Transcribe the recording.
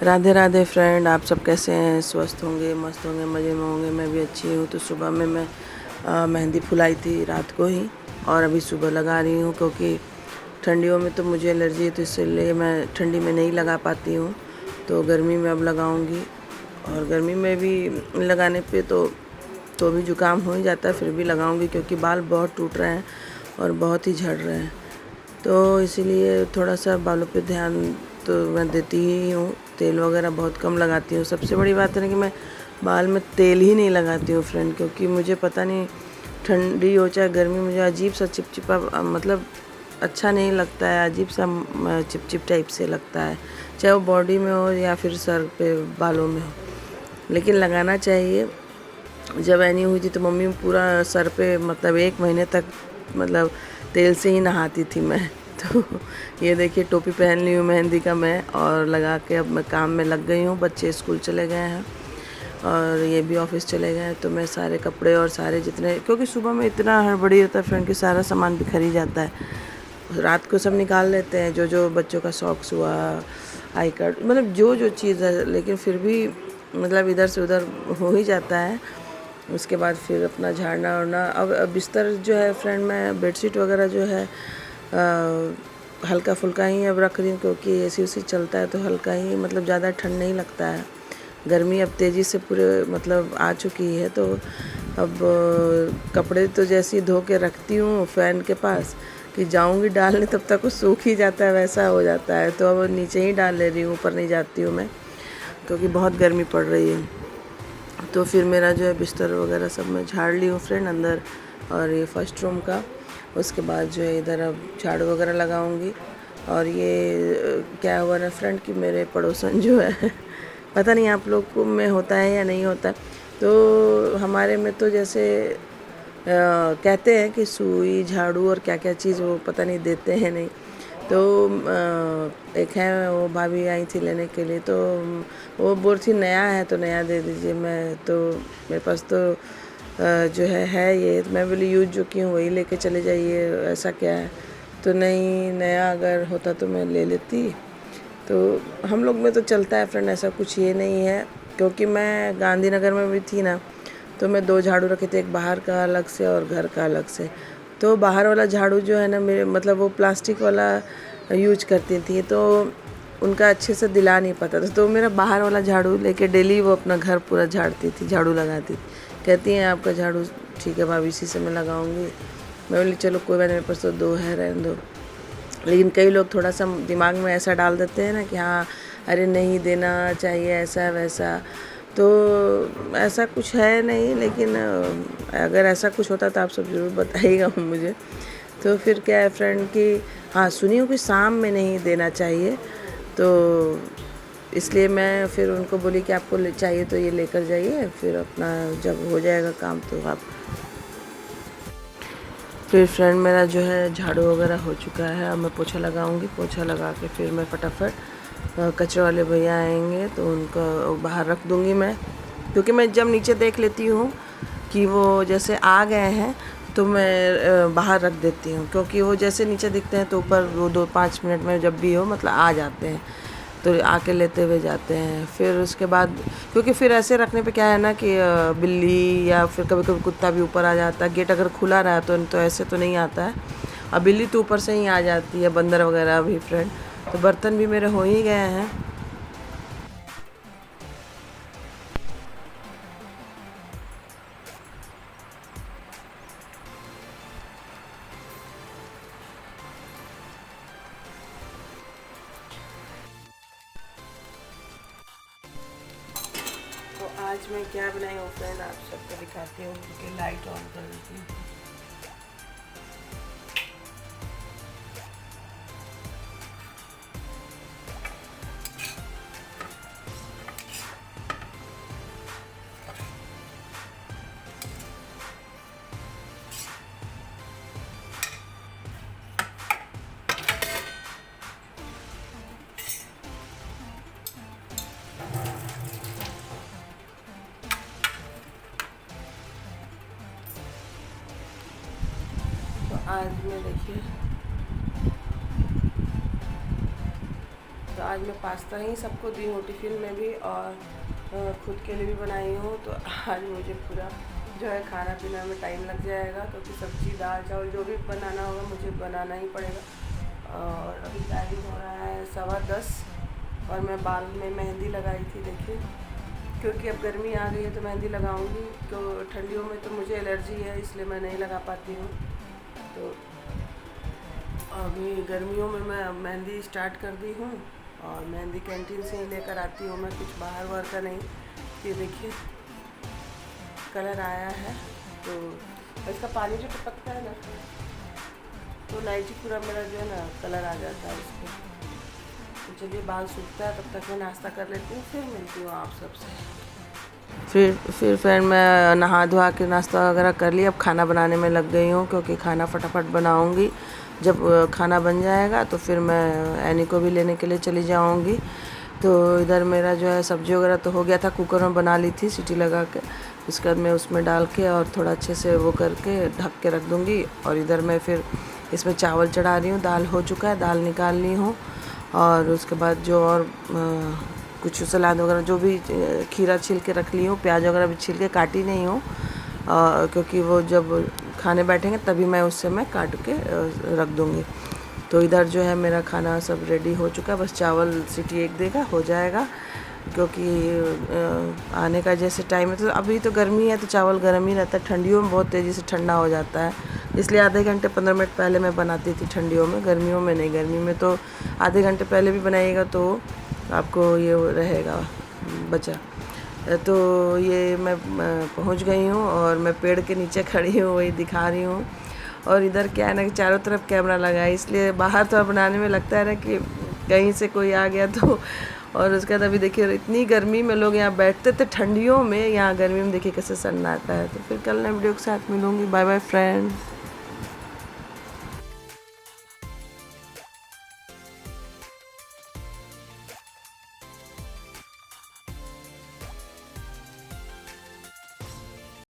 Radhe Radhe friend, आप सब कैसे हैं? स्वस्थ होंगे, मस्त होंगे, मज़े में होंगे। मैं भी अच्छी हूँ। तो सुबह में मैं मेहंदी फुलाई थी रात को ही, और अभी सुबह लगा रही हूँ क्योंकि ठंडियों में तो मुझे एलर्जी है, तो इसलिए मैं ठंडी में नहीं लगा पाती हूँ। तो गर्मी में अब लगाऊँगी, और गर्मी में भी लगाने पे तो भी जुकाम हो ही जाता है, फिर भी लगाऊँगी क्योंकि बाल बहुत टूट रहे हैं और बहुत ही झड़ रहे हैं। तो इसीलिए थोड़ा सा बालों पे ध्यान तो मैं देती ही हूँ। तेल वगैरह बहुत कम लगाती हूँ। सबसे बड़ी बात है ना कि मैं बाल में तेल ही नहीं लगाती हूँ फ्रेंड, क्योंकि मुझे पता नहीं, ठंडी हो चाहे गर्मी, मुझे अजीब सा चिपचिपा मतलब अच्छा नहीं लगता है। अजीब सा चिपचिप टाइप से लगता है, चाहे वो बॉडी में हो या फिर सर पे बालों में हो, लेकिन लगाना चाहिए। जब ऐनी हुई थी तो मम्मी पूरा सर पे मतलब 1 महीने तक मतलब तेल से ही नहाती थी मैं। तो ये देखिए, टोपी पहन ली हूँ मेहंदी का मैं, और लगा के अब मैं काम में लग गई हूँ। बच्चे स्कूल चले गए हैं और ये भी ऑफिस चले गए हैं, तो मैं सारे कपड़े और सारे जितने, क्योंकि सुबह में इतना हड़बड़ी रहता है फ्रेंड कि सारा सामान बिखर ही जाता है। रात को सब निकाल लेते हैं, जो जो बच्चों का सॉक्स हुआ, आई कार्ड, मतलब जो जो चीज़ है, लेकिन फिर भी मतलब इधर से उधर हो ही जाता है। उसके बाद फिर अपना झाड़ना वाड़ना। अब बिस्तर जो है फ्रेंड, मैं बेडशीट वगैरह जो है हल्का फुल्का ही अब रख रही हूँ, क्योंकि एसी उसी चलता है तो हल्का ही, मतलब ज़्यादा ठंड नहीं लगता है। गर्मी अब तेज़ी से पूरे मतलब आ चुकी है, तो अब कपड़े तो जैसे ही धो के रखती हूँ फ़ैन के पास कि जाऊँगी डालने, तब तक वो सूख ही जाता है, वैसा हो जाता है। तो अब नीचे ही डाल ले रही हूँ, ऊपर नहीं जाती हूँ मैं, क्योंकि बहुत गर्मी पड़ रही है। तो फिर मेरा जो है बिस्तर वगैरह सब मैं झाड़ ली हूँ फ्रेंड अंदर, और ये फर्स्ट रूम का। उसके बाद जो है इधर अब झाड़ू वगैरह लगाऊंगी। और ये क्या हुआ ना फ्रेंड कि मेरे पड़ोसन जो है पता नहीं आप लोग को में होता है या नहीं होता, तो हमारे में तो जैसे कहते हैं कि सुई झाड़ू और क्या क्या चीज़ वो पता नहीं देते हैं नहीं। तो एक है, वो भाभी आई थी लेने के लिए, तो वो बोल रही थी नया है तो नया दे दीजिए। मैं तो मेरे पास तो जो है ये, तो मैं बोली यूज जो की हूँ वही लेके चले जाइए, ऐसा क्या है। तो नहीं, नया अगर होता तो मैं ले लेती। तो हम लोग में तो चलता है फ्रेंड, ऐसा कुछ ये नहीं है। क्योंकि मैं गांधीनगर में भी थी ना, तो मैं 2 झाड़ू रखे थे, एक बाहर का अलग से और घर का अलग से। तो बाहर वाला झाड़ू जो है ना, मेरे मतलब वो प्लास्टिक वाला यूज करती थी, तो उनका अच्छे से दिला नहीं पाता था। तो मेरा बाहर वाला झाड़ू लेके डेली वो अपना घर पूरा झाड़ती थी, झाड़ू लगाती थी। कहती हैं आपका झाड़ू ठीक है भाभी, इसी से मैं लगाऊंगी। मैं बोली चलो कोई बात नहीं, मेरे पास तो 2 है, रहने दो। लेकिन कई लोग थोड़ा सा दिमाग में ऐसा डाल देते हैं ना कि हाँ अरे नहीं देना चाहिए, ऐसा वैसा। तो ऐसा कुछ है नहीं, लेकिन अगर ऐसा कुछ होता तो आप सब ज़रूर बताइएगा मुझे। तो फिर क्या है फ्रेंड कि हाँ, सुनी हूँ कि शाम में नहीं देना चाहिए, तो इसलिए मैं फिर उनको बोली कि आपको चाहिए तो ये लेकर जाइए, फिर अपना जब हो जाएगा काम तो आप। फिर फ्रेंड मेरा जो है झाड़ू वगैरह हो चुका है, अब मैं पोछा लगाऊंगी। पोछा लगा के फिर मैं फटाफट कचरे वाले भैया आएंगे तो उनको बाहर रख दूंगी मैं, क्योंकि मैं जब नीचे देख लेती हूँ कि वो जैसे आ गए हैं तो मैं बाहर रख देती हूँ, क्योंकि वो जैसे नीचे दिखते हैं तो ऊपर वो 2-5 मिनट में जब भी हो मतलब आ जाते हैं, तो आके लेते हुए जाते हैं। फिर उसके बाद, क्योंकि फिर ऐसे रखने पे क्या है ना कि बिल्ली या फिर कभी कभी कुत्ता भी ऊपर आ जाता है। गेट अगर खुला रहा तो ऐसे तो नहीं आता है, अब बिल्ली तो ऊपर से ही आ जाती है, बंदर वगैरह भी फ्रेंड। तो बर्तन भी मेरे हो ही गए हैं। तो आज मैं क्या बनाई हूँ फ्रेंड, आप सबको दिखाती हूँ, क्योंकि लाइट ऑन कर देती हूँ। तो आज मैं देखिए तो आज मैं पास्ता ही सबको दी हूँ टिफ़िन में भी और खुद के लिए भी बनाई हूँ। तो आज मुझे पूरा जो है खाना पीना में टाइम लग जाएगा, क्योंकि सब्ज़ी दाल चावल जो भी बनाना होगा मुझे बनाना ही पड़ेगा। और अभी टाइम हो रहा है 10:15 और मैं बाल में मेहंदी लगाई थी, देखिए, क्योंकि अब गर्मी आ गई है तो मेहंदी लगाऊंगी। तो ठंडियों में तो मुझे एलर्जी है, इसलिए मैं नहीं लगा पाती हूँ। तो अभी गर्मियों में मैं मेहंदी स्टार्ट कर दी हूँ और मेहंदी कैंटीन से ही लेकर आती हूँ मैं, कुछ बाहर वाहर का नहीं। ये देखिए कलर आया है, तो इसका पानी जो टपकता है ना, तो लाइट ही पूरा मेरा जो है ना कलर आ जाता है इसको। तो चलिए बाल सूखता है, तब तक मैं नाश्ता कर लेती हूँ, फिर मिलती हूँ आप सबसे। फिर मैं नहा धोआ के नाश्ता वगैरह कर लिया। अब खाना बनाने में लग गई हूँ, क्योंकि खाना फटाफट बनाऊँगी। जब खाना बन जाएगा तो फिर मैं एनी को भी लेने के लिए चली जाऊँगी। तो इधर मेरा जो है सब्ज़ी वगैरह तो हो गया था, कुकर में बना ली थी सीटी लगा के। उसके बाद मैं उसमें डाल के और थोड़ा अच्छे से वो करके ढक के रख दूँगी। और इधर मैं फिर इसमें चावल चढ़ा रही हूँ। दाल हो चुका है, दाल निकाल ली हूँ। और उसके बाद जो और कुछ सलाद वगैरह जो भी खीरा छील के रख ली हूँ, प्याज वगैरह भी छील के काटी नहीं हूँ, क्योंकि वो जब खाने बैठेंगे तभी मैं उससे मैं काट के रख दूँगी। तो इधर जो है मेरा खाना सब रेडी हो चुका है, बस चावल सीटी एक देगा हो जाएगा, क्योंकि आने का जैसे टाइम है। तो अभी तो गर्मी है तो चावल गर्म ही रहता है, ठंडियों में बहुत तेज़ी से ठंडा हो जाता है, इसलिए आधे घंटे 15 मिनट पहले मैं बनाती थी ठंडियों में। गर्मियों में नहीं, गर्मी में तो आधे घंटे पहले भी बनाइएगा तो आपको ये रहेगा बचा। तो ये मैं पहुंच गई हूँ और मैं पेड़ के नीचे खड़ी हूँ, वही दिखा रही हूँ। और इधर क्या है ना कि चारों तरफ कैमरा लगा है, इसलिए बाहर तो बनाने में लगता है ना कि कहीं से कोई आ गया तो। और उसके बाद अभी देखिए इतनी गर्मी में लोग यहाँ बैठते थे ठंडियों में, यहाँ गर्मी में देखिए कैसे सन्नाटा है। तो फिर कल नए वीडियो के साथ मिलूँगी। Bye bye friends.